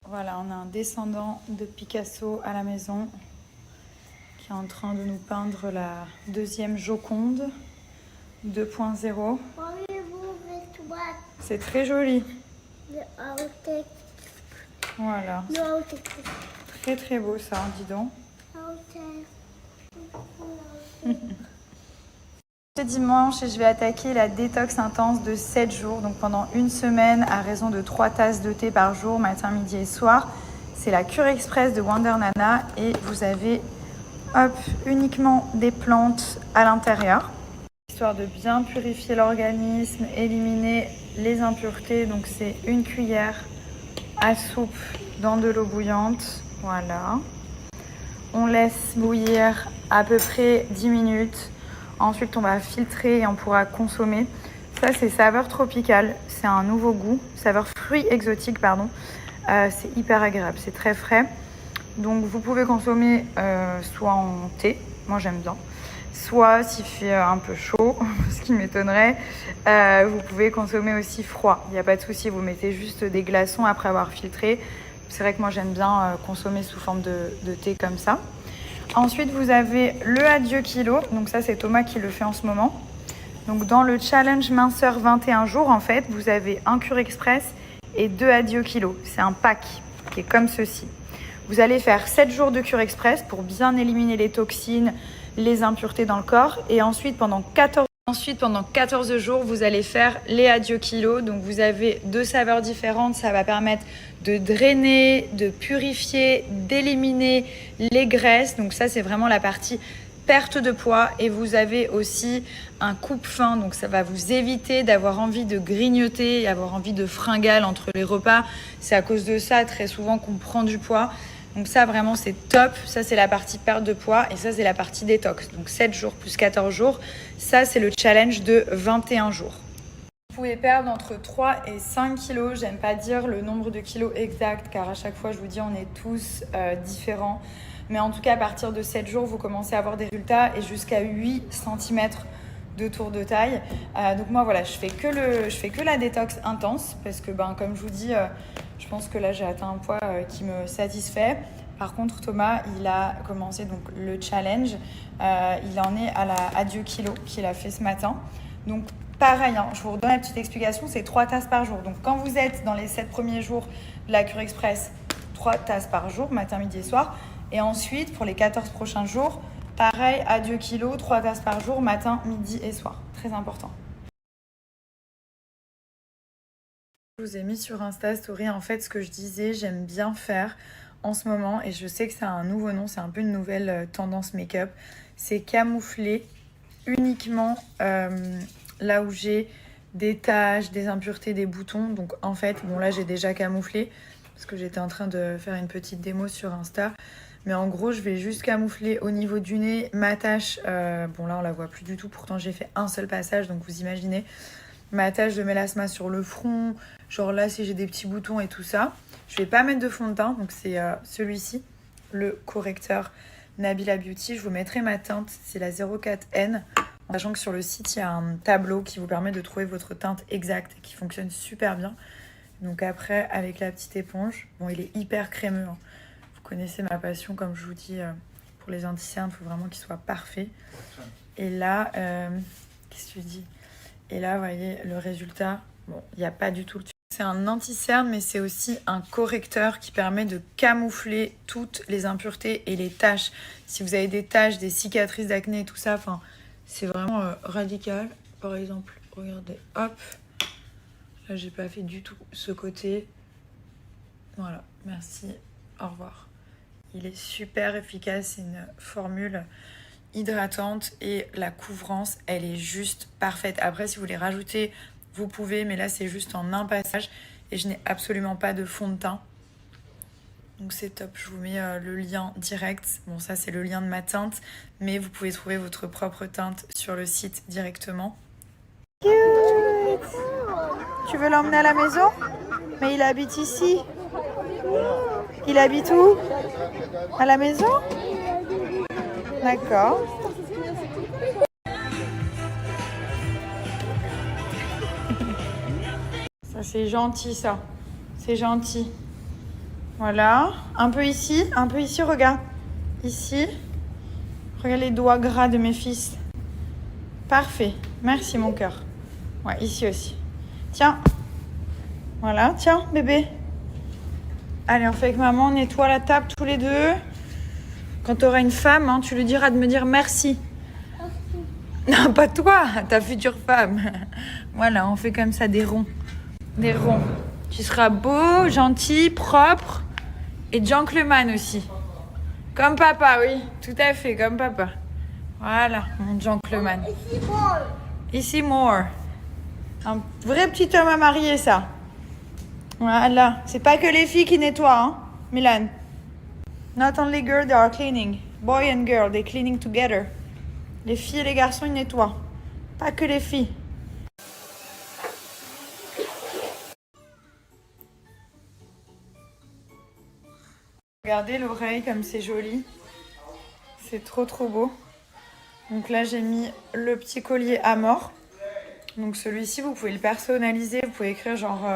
Voilà, on a un descendant de Picasso à la maison qui est en train de nous peindre la deuxième Joconde 2.0. C'est très joli. Voilà. Très très beau ça, dis donc. Ce dimanche, je vais attaquer la détox intense de 7 jours, donc pendant une semaine à raison de 3 tasses de thé par jour, matin, midi et soir. C'est la cure express de Wonder Nana et vous avez uniquement des plantes à l'intérieur. Histoire de bien purifier l'organisme, éliminer les impuretés, donc c'est une cuillère à soupe dans de l'eau bouillante, voilà. On laisse bouillir à peu près 10 minutes. Ensuite, on va filtrer et on pourra consommer. Ça, c'est saveur tropicale. C'est un nouveau goût. Saveur fruits exotiques, pardon. C'est hyper agréable. C'est très frais. Donc, vous pouvez consommer soit en thé. Moi, j'aime bien. Soit, s'il fait un peu chaud, ce qui m'étonnerait, vous pouvez consommer aussi froid. Il n'y a pas de souci. Vous mettez juste des glaçons après avoir filtré. C'est vrai que moi, j'aime bien consommer sous forme de thé comme ça. Ensuite, vous avez le adieu kilo. Donc ça, c'est Thomas qui le fait en ce moment. Donc dans le challenge minceur 21 jours, en fait, vous avez un cure express et 2 adieu kilo. C'est un pack qui est comme ceci. Vous allez faire 7 jours de cure express pour bien éliminer les toxines, les impuretés dans le corps. Et ensuite, pendant 14 jours, vous allez faire les adieu kilo. Donc vous avez 2 saveurs différentes. Ça va permettre de drainer, de purifier, d'éliminer les graisses. Donc ça, c'est vraiment la partie perte de poids. Et vous avez aussi un coupe-faim. Donc ça va vous éviter d'avoir envie de grignoter et avoir envie de fringales entre les repas. C'est à cause de ça, très souvent, qu'on prend du poids. Donc ça, vraiment, c'est top. Ça, c'est la partie perte de poids. Et ça, c'est la partie détox. Donc 7 jours plus 14 jours. Ça, c'est le challenge de 21 jours. Vous pouvez perdre entre 3 et 5 kilos. J'aime pas dire le nombre de kilos exact, car à chaque fois, je vous dis, on est tous différents. Mais en tout cas, à partir de 7 jours, vous commencez à avoir des résultats et jusqu'à 8 cm de tour de taille. Donc moi, voilà, je fais que la détox intense parce que, comme je vous dis, je pense que là, j'ai atteint un poids qui me satisfait. Par contre, Thomas, il a commencé donc le challenge. Il en est à la adieu kilo qu'il a fait ce matin. Donc, pareil, je vous redonne la petite explication, c'est 3 tasses par jour. Donc, quand vous êtes dans les 7 premiers jours de la cure express, 3 tasses par jour, matin, midi et soir. Et ensuite, pour les 14 prochains jours, pareil, adieu kilo, 3 tasses par jour, matin, midi et soir. Très important. Je vous ai mis sur Insta Story, en fait, ce que je disais, j'aime bien faire en ce moment. Et je sais que ça a un nouveau nom, c'est un peu une nouvelle tendance make-up. C'est camoufler uniquement là où j'ai des taches, des impuretés, des boutons. Donc en fait, bon là j'ai déjà camouflé parce que j'étais en train de faire une petite démo sur Insta. Mais en gros, je vais juste camoufler au niveau du nez ma tache. Bon là on la voit plus du tout, pourtant j'ai fait un seul passage, donc vous imaginez. Ma tache de mélasma sur le front, genre là si j'ai des petits boutons et tout ça. Je vais pas mettre de fond de teint, donc c'est celui-ci, le correcteur Nabila Beauty. Je vous mettrai ma teinte, c'est la 04N. En sachant que sur le site, il y a un tableau qui vous permet de trouver votre teinte exacte et qui fonctionne super bien. Donc après, avec la petite éponge, bon, il est hyper crémeux. Vous connaissez ma passion, comme je vous dis, pour les anti-cernes, il faut vraiment qu'il soit parfait. Et là, qu'est-ce que tu dis ? Et là, vous voyez, le résultat, bon, il n'y a pas du tout le... C'est un anti-cerne, mais c'est aussi un correcteur qui permet de camoufler toutes les impuretés et les taches. Si vous avez des taches, des cicatrices d'acné et tout ça, enfin... C'est vraiment radical. Par exemple, regardez, hop. Là, j'ai pas fait du tout ce côté. Voilà, merci. Au revoir. Il est super efficace. C'est une formule hydratante et la couvrance, elle est juste parfaite. Après, si vous voulez rajouter, vous pouvez, mais là, c'est juste en un passage et je n'ai absolument pas de fond de teint. Donc c'est top, je vous mets le lien direct. Bon, ça c'est le lien de ma teinte, mais vous pouvez trouver votre propre teinte sur le site directement. Cute. Tu veux l'emmener à la maison? Mais il habite ici. Il habite où? À la maison? D'accord. C'est gentil ça. C'est gentil. Voilà. Un peu ici, regarde. Ici. Regarde les doigts gras de mes fils. Parfait. Merci mon cœur. Ouais, ici aussi. Tiens. Voilà, tiens, bébé. Allez, on fait avec maman, on nettoie la table tous les deux. Quand tu auras une femme, hein, tu lui diras de me dire merci. Non, pas toi, ta future femme. Voilà, on fait comme ça des ronds. Des ronds. Tu seras beau, gentil, propre et gentleman aussi. Comme papa, oui. Tout à fait, comme papa. Voilà, mon gentleman. Ici, more. Un vrai petit homme à marier, ça. Voilà. C'est pas que les filles qui nettoient, hein, Milan. Not only girls, they are cleaning. Boy and girl, they're cleaning together. Les filles et les garçons, ils nettoient. Pas que les filles. Regardez l'oreille comme c'est joli. C'est trop trop beau. Donc là, j'ai mis le petit collier à mort. Donc celui-ci, vous pouvez le personnaliser. Vous pouvez écrire genre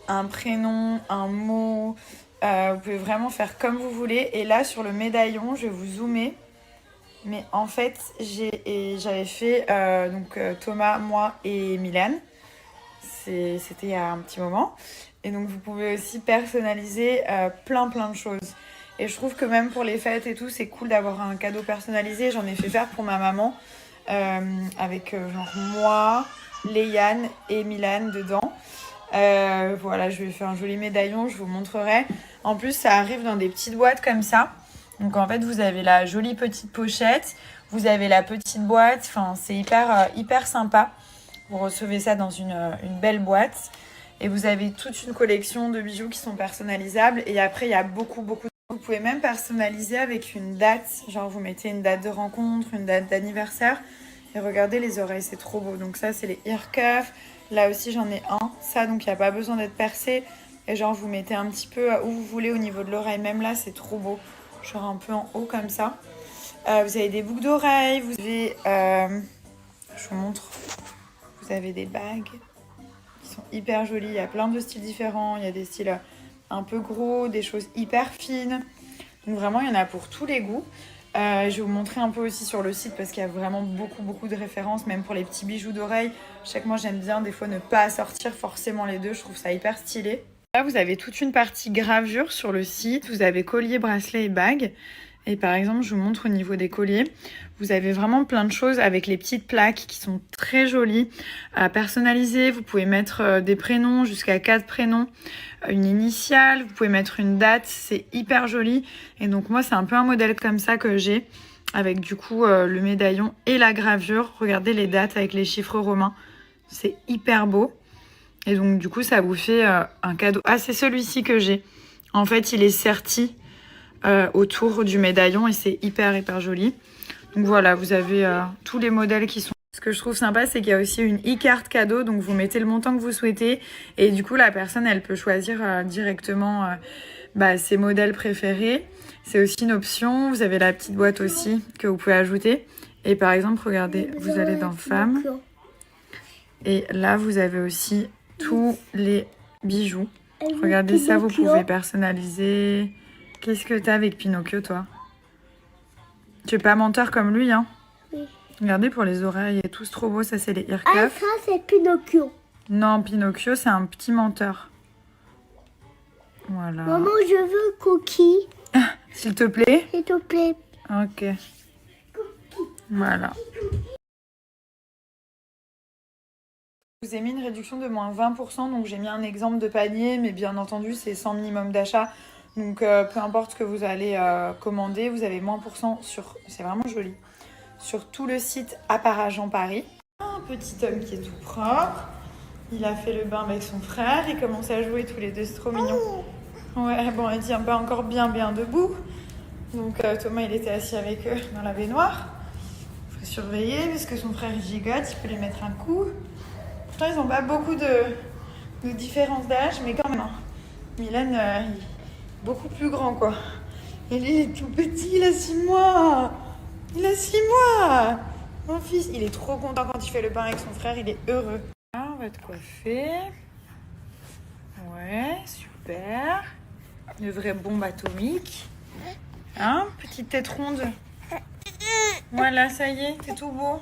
un prénom, un mot. Vous pouvez vraiment faire comme vous voulez. Et là, sur le médaillon, je vais vous zoomer. Mais en fait, j'avais fait Thomas, moi et Milan. C'était il y a un petit moment. Et donc, vous pouvez aussi personnaliser plein de choses. Et je trouve que même pour les fêtes et tout, c'est cool d'avoir un cadeau personnalisé. J'en ai fait faire pour ma maman avec genre moi, Léane et Milan dedans. Voilà, je vais faire un joli médaillon, je vous montrerai. En plus, ça arrive dans des petites boîtes comme ça. Donc en fait, vous avez la jolie petite pochette, vous avez la petite boîte. Enfin, c'est hyper sympa. Vous recevez ça dans une belle boîte. Et vous avez toute une collection de bijoux qui sont personnalisables. Et après, il y a beaucoup. Vous pouvez même personnaliser avec une date. Genre, vous mettez une date de rencontre, une date d'anniversaire. Et regardez les oreilles, c'est trop beau. Donc ça, c'est les ear cuffs. Là aussi, j'en ai un. Ça, donc, il n'y a pas besoin d'être percé. Et genre, vous mettez un petit peu où vous voulez au niveau de l'oreille. Même là, c'est trop beau. Genre un peu en haut comme ça. Vous avez des boucles d'oreilles. Vous avez... je vous montre. Vous avez des bagues. Sont hyper jolies, il y a plein de styles différents, il y a des styles un peu gros, des choses hyper fines, donc vraiment il y en a pour tous les goûts. Je vais vous montrer un peu aussi sur le site parce qu'il y a vraiment beaucoup de références, même pour les petits bijoux d'oreille. Chaque mois j'aime bien des fois ne pas assortir forcément les deux, je trouve ça hyper stylé. Là vous avez toute une partie gravure sur le site, vous avez collier, bracelet et bagues. Et par exemple, je vous montre au niveau des colliers. Vous avez vraiment plein de choses avec les petites plaques qui sont très jolies à personnaliser. Vous pouvez mettre des prénoms, jusqu'à 4 prénoms, une initiale. Vous pouvez mettre une date, c'est hyper joli. Et donc moi, c'est un peu un modèle comme ça que j'ai. Avec du coup le médaillon et la gravure. Regardez les dates avec les chiffres romains. C'est hyper beau. Et donc du coup, ça vous fait un cadeau. Ah, c'est celui-ci que j'ai. En fait, il est serti autour du médaillon et c'est hyper joli. Donc voilà, vous avez tous les modèles qui sont... Ce que je trouve sympa, c'est qu'il y a aussi une e-carte cadeau, donc vous mettez le montant que vous souhaitez et du coup la personne elle peut choisir directement ses modèles préférés. C'est aussi une option. Vous avez la petite boîte aussi que vous pouvez ajouter et par exemple regardez, vous allez dans femmes et là vous avez aussi tous les bijoux. Regardez ça, vous pouvez personnaliser. Qu'est-ce que t'as avec Pinocchio, toi? Tu es pas menteur comme lui, hein? Oui. Regardez pour les oreilles et tout, c'est trop beau. Ça, c'est les ear cuffs. Ah, ça, c'est Pinocchio. Non, Pinocchio, c'est un petit menteur. Voilà. Maman, je veux cookie. S'il te plaît? S'il te plaît. Ok. Voilà. Je vous ai mis une réduction de moins 20%, donc j'ai mis un exemple de panier, mais bien entendu, c'est sans minimum d'achat. Donc peu importe ce que vous allez commander, vous avez moins % sur, c'est vraiment joli, sur tout le site Apparagent Paris. Un petit homme qui est tout propre, il a fait le bain avec son frère, ils commencent à jouer tous les deux, c'est trop mignon. Ouais, bon, il tient pas encore bien debout, donc Thomas il était assis avec eux dans la baignoire. Il faut surveiller parce que son frère il gigote, il peut lui mettre un coup. Pourtant ils n'ont pas beaucoup de différence d'âge, mais quand même, hein. Milan, beaucoup plus grand quoi. Et lui il est tout petit, il a 6 mois. Il a 6 mois. Mon fils, il est trop content quand il fait le bain avec son frère, il est heureux. Là, on va te coiffer. Ouais, super. Une vraie bombe atomique. Hein? Petite tête ronde. Voilà, ça y est, t'es tout beau.